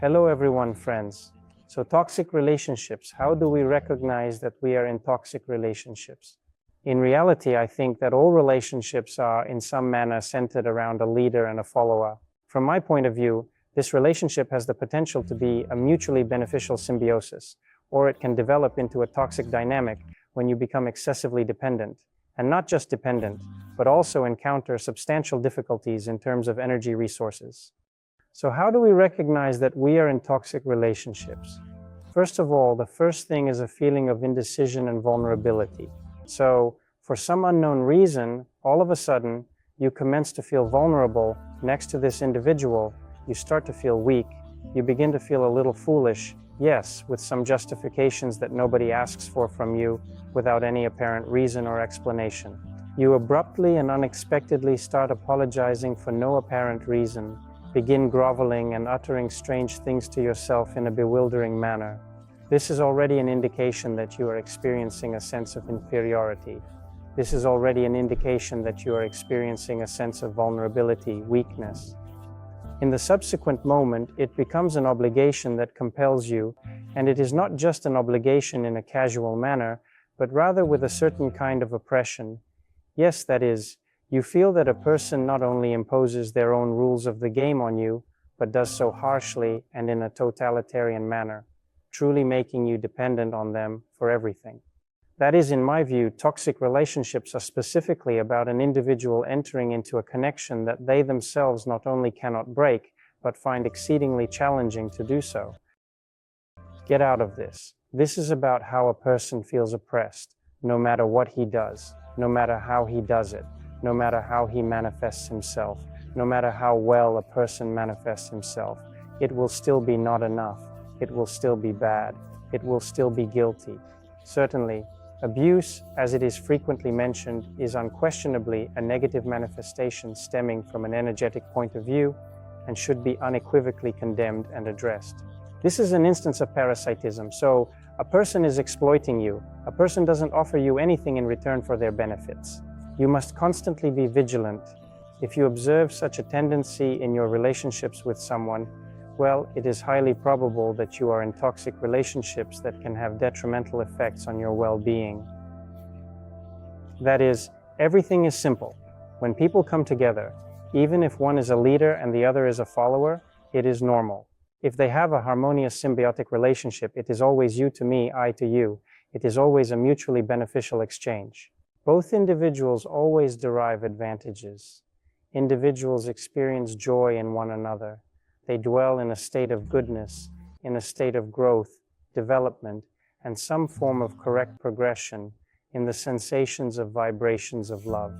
Hello everyone, friends. So toxic relationships, how do we recognize that we are in toxic relationships? In reality, I think that all relationships are in some manner centered around a leader and a follower. From my point of view, this relationship has the potential to be a mutually beneficial symbiosis, or it can develop into a toxic dynamic when you become excessively dependent. And not just dependent, but also encounter substantial difficulties in terms of energy resources. So how do we recognize that we are in toxic relationships? First of all, the first thing is a feeling of indecision and vulnerability. So, for some unknown reason, all of a sudden, you commence to feel vulnerable next to this individual. You start to feel weak. You begin to feel a little foolish, yes, with some justifications that nobody asks for from you without any apparent reason or explanation. You abruptly and unexpectedly start apologizing for no apparent reason, begin groveling and uttering strange things to yourself in a bewildering manner. This is already an indication that you are experiencing a sense of inferiority. This is already an indication that you are experiencing a sense of vulnerability, weakness. In the subsequent moment, it becomes an obligation that compels you, and it is not just an obligation in a casual manner, but rather with a certain kind of oppression. Yes, that is, you feel that a person not only imposes their own rules of the game on you, but does so harshly and in a totalitarian manner, truly making you dependent on them for everything. That is, in my view, toxic relationships are specifically about an individual entering into a connection that they themselves not only cannot break, but find exceedingly challenging to do so. Get out of this. This is about how a person feels oppressed, no matter what he does, no matter how he does it, no matter how he manifests himself, no matter how well a person manifests himself. It will still be not enough. It will still be bad. It will still be guilty. Certainly, abuse, as it is frequently mentioned, is unquestionably a negative manifestation stemming from an energetic point of view and should be unequivocally condemned and addressed. This is an instance of parasitism, so a person is exploiting you. A person doesn't offer you anything in return for their benefits. You must constantly be vigilant. If you observe such a tendency in your relationships with someone, well, it is highly probable that you are in toxic relationships that can have detrimental effects on your well-being. That is, everything is simple. When people come together, even if one is a leader and the other is a follower, it is normal. If they have a harmonious symbiotic relationship, it is always you to me, I to you. It is always a mutually beneficial exchange. Both individuals always derive advantages. Individuals experience joy in one another. They dwell in a state of goodness, in a state of growth, development, and some form of correct progression in the sensations of vibrations of love.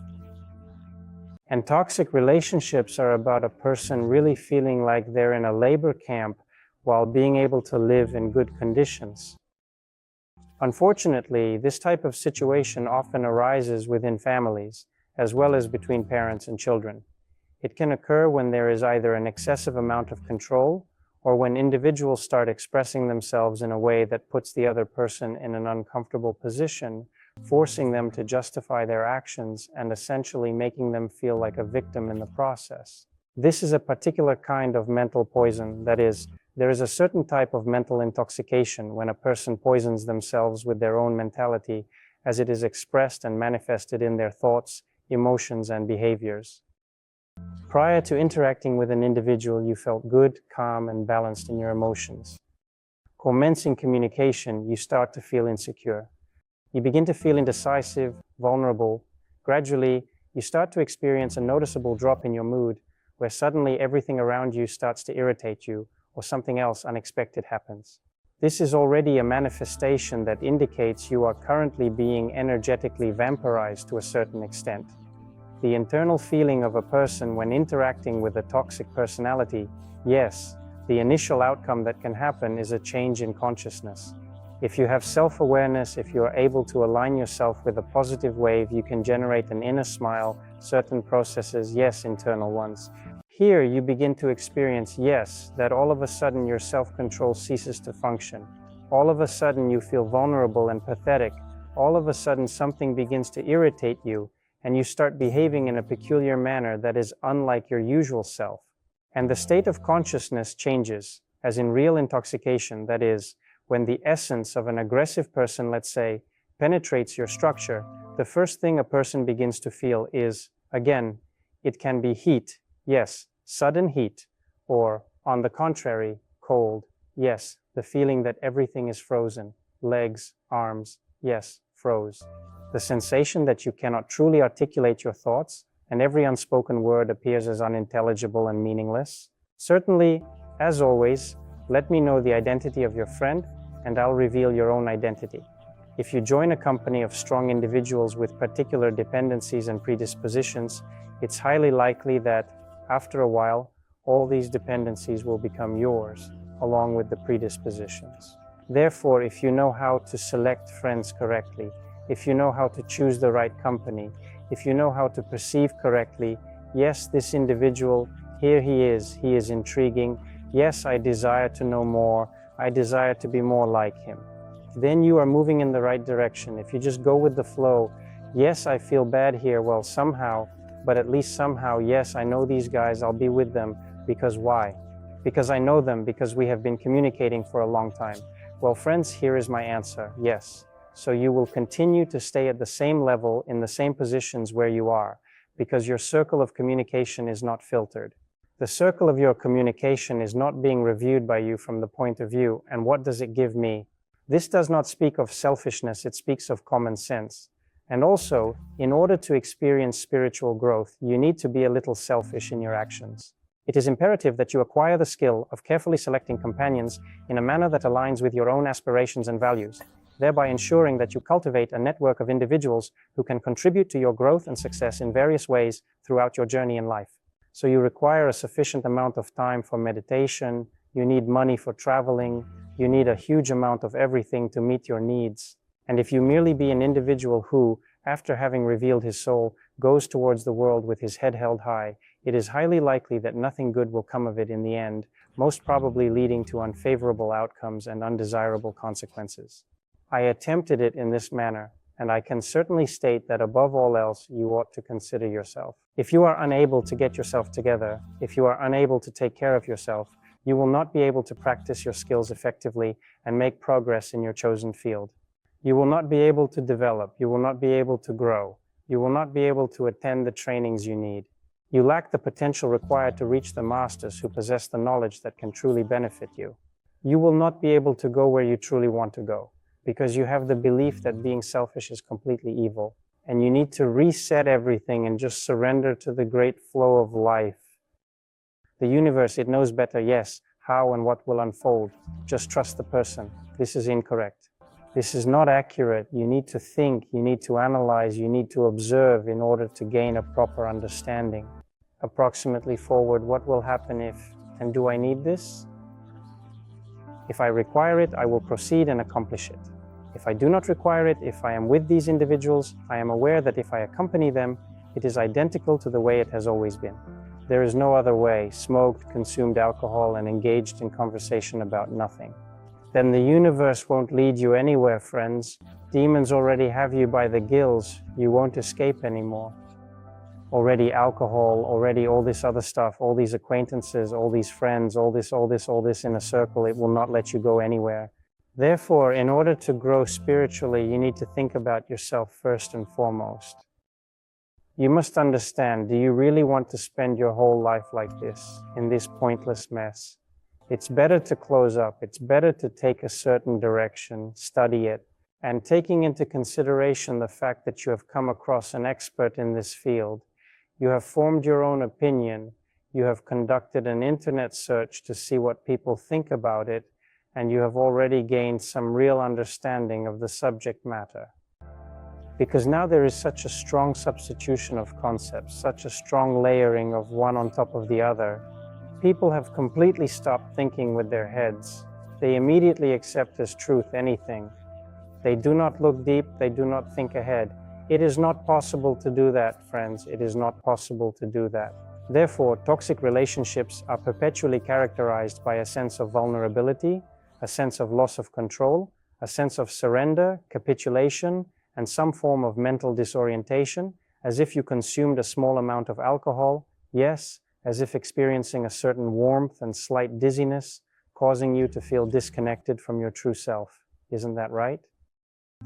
And toxic relationships are about a person really feeling like they're in a labor camp while being able to live in good conditions. Unfortunately, this type of situation often arises within families, as well as between parents and children. It can occur when there is either an excessive amount of control or when individuals start expressing themselves in a way that puts the other person in an uncomfortable position, forcing them to justify their actions and essentially making them feel like a victim in the process. This is a particular kind of mental poison. That is, there is a certain type of mental intoxication when a person poisons themselves with their own mentality as it is expressed and manifested in their thoughts, emotions, and behaviors. Prior to interacting with an individual, you felt good, calm, and balanced in your emotions. Commencing communication, you start to feel insecure. You begin to feel indecisive, vulnerable. Gradually, you start to experience a noticeable drop in your mood, where suddenly everything around you starts to irritate you, or something else unexpected happens. This is already a manifestation that indicates you are currently being energetically vampirized to a certain extent. The internal feeling of a person when interacting with a toxic personality, yes, the initial outcome that can happen is a change in consciousness. If you have self-awareness, if you are able to align yourself with a positive wave, you can generate an inner smile, certain processes, yes, internal ones. Here you begin to experience, yes, that all of a sudden your self-control ceases to function. All of a sudden you feel vulnerable and pathetic. All of a sudden something begins to irritate you, and you start behaving in a peculiar manner that is unlike your usual self. And the state of consciousness changes. as in real intoxication, that is, when the essence of an aggressive person, let's say, penetrates your structure, the first thing a person begins to feel is, again, it can be heat, yes, sudden heat, or, on the contrary, cold, yes, the feeling that everything is frozen, legs, arms, yes, froze. The sensation that you cannot truly articulate your thoughts, and every unspoken word appears as unintelligible and meaningless. Certainly, as always, let me know the identity of your friend, and I'll reveal your own identity. If you join a company of strong individuals with particular dependencies and predispositions, it's highly likely that, after a while, all these dependencies will become yours, along with the predispositions. Therefore, if you know how to select friends correctly, if you know how to choose the right company, if you know how to perceive correctly, yes, this individual, here he is intriguing, yes, I desire to know more, I desire to be more like him. Then you are moving in the right direction. If you just go with the flow, yes, I feel bad here, well, somehow, but at least somehow, yes, I know these guys, I'll be with them, because why? Because I know them, because we have been communicating for a long time. Well, friends, here is my answer, yes. So you will continue to stay at the same level, in the same positions where you are, because your circle of communication is not filtered. The circle of your communication is not being reviewed by you from the point of view, and what does it give me? This does not speak of selfishness, it speaks of common sense. And also, in order to experience spiritual growth, you need to be a little selfish in your actions. It is imperative that you acquire the skill of carefully selecting companions in a manner that aligns with your own aspirations and values, thereby ensuring that you cultivate a network of individuals who can contribute to your growth and success in various ways throughout your journey in life. So you require a sufficient amount of time for meditation, you need money for traveling, you need a huge amount of everything to meet your needs. And if you merely be an individual who, after having revealed his soul, goes towards the world with his head held high, it is highly likely that nothing good will come of it in the end, most probably leading to unfavorable outcomes and undesirable consequences. I attempted it in this manner, and I can certainly state that above all else, you ought to consider yourself. If you are unable to get yourself together, if you are unable to take care of yourself, you will not be able to practice your skills effectively and make progress in your chosen field. You will not be able to develop, you will not be able to grow, you will not be able to attend the trainings you need. You lack the potential required to reach the masters who possess the knowledge that can truly benefit you. You will not be able to go where you truly want to go, because you have the belief that being selfish is completely evil, and you need to reset everything and just surrender to the great flow of life. The universe, it knows better, yes, how and what will unfold. Just trust the person. This is incorrect. This is not accurate. You need to think, you need to analyze, you need to observe in order to gain a proper understanding. Approximately forward, what will happen if, and do I need this? If I require it, I will proceed and accomplish it. If I do not require it, if I am with these individuals, I am aware that if I accompany them, it is identical to the way it has always been. There is no other way, smoked, consumed alcohol, and engaged in conversation about nothing. Then the universe won't lead you anywhere, friends. Demons already have you by the gills. You won't escape anymore. Already alcohol, already all this other stuff, all these acquaintances, all these friends, all this in a circle, it will not let you go anywhere. Therefore, in order to grow spiritually, you need to think about yourself first and foremost. You must understand, do you really want to spend your whole life like this, in this pointless mess? It's better to close up, it's better to take a certain direction, study it, and taking into consideration the fact that you have come across an expert in this field, you have formed your own opinion, you have conducted an internet search to see what people think about it, and you have already gained some real understanding of the subject matter. Because now there is such a strong substitution of concepts, such a strong layering of one on top of the other. People have completely stopped thinking with their heads. They immediately accept as truth anything. They do not look deep, they do not think ahead. It is not possible to do that, friends. It is not possible to do that. Therefore, toxic relationships are perpetually characterized by a sense of vulnerability, a sense of loss of control, a sense of surrender, capitulation, and some form of mental disorientation, as if you consumed a small amount of alcohol, yes, as if experiencing a certain warmth and slight dizziness, causing you to feel disconnected from your true self. Isn't that right?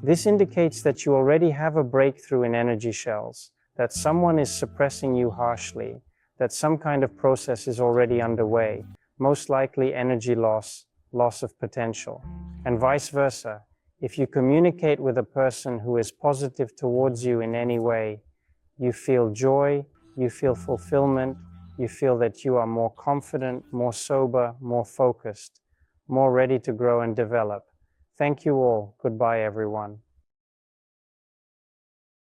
This indicates that you already have a breakthrough in energy shells, that someone is suppressing you harshly, that some kind of process is already underway, most likely energy loss, loss of potential, and vice versa. If you communicate with a person who is positive towards you in any way, you feel joy, you feel fulfillment, you feel that you are more confident, more sober, more focused, more ready to grow and develop. Thank you all. Goodbye, everyone.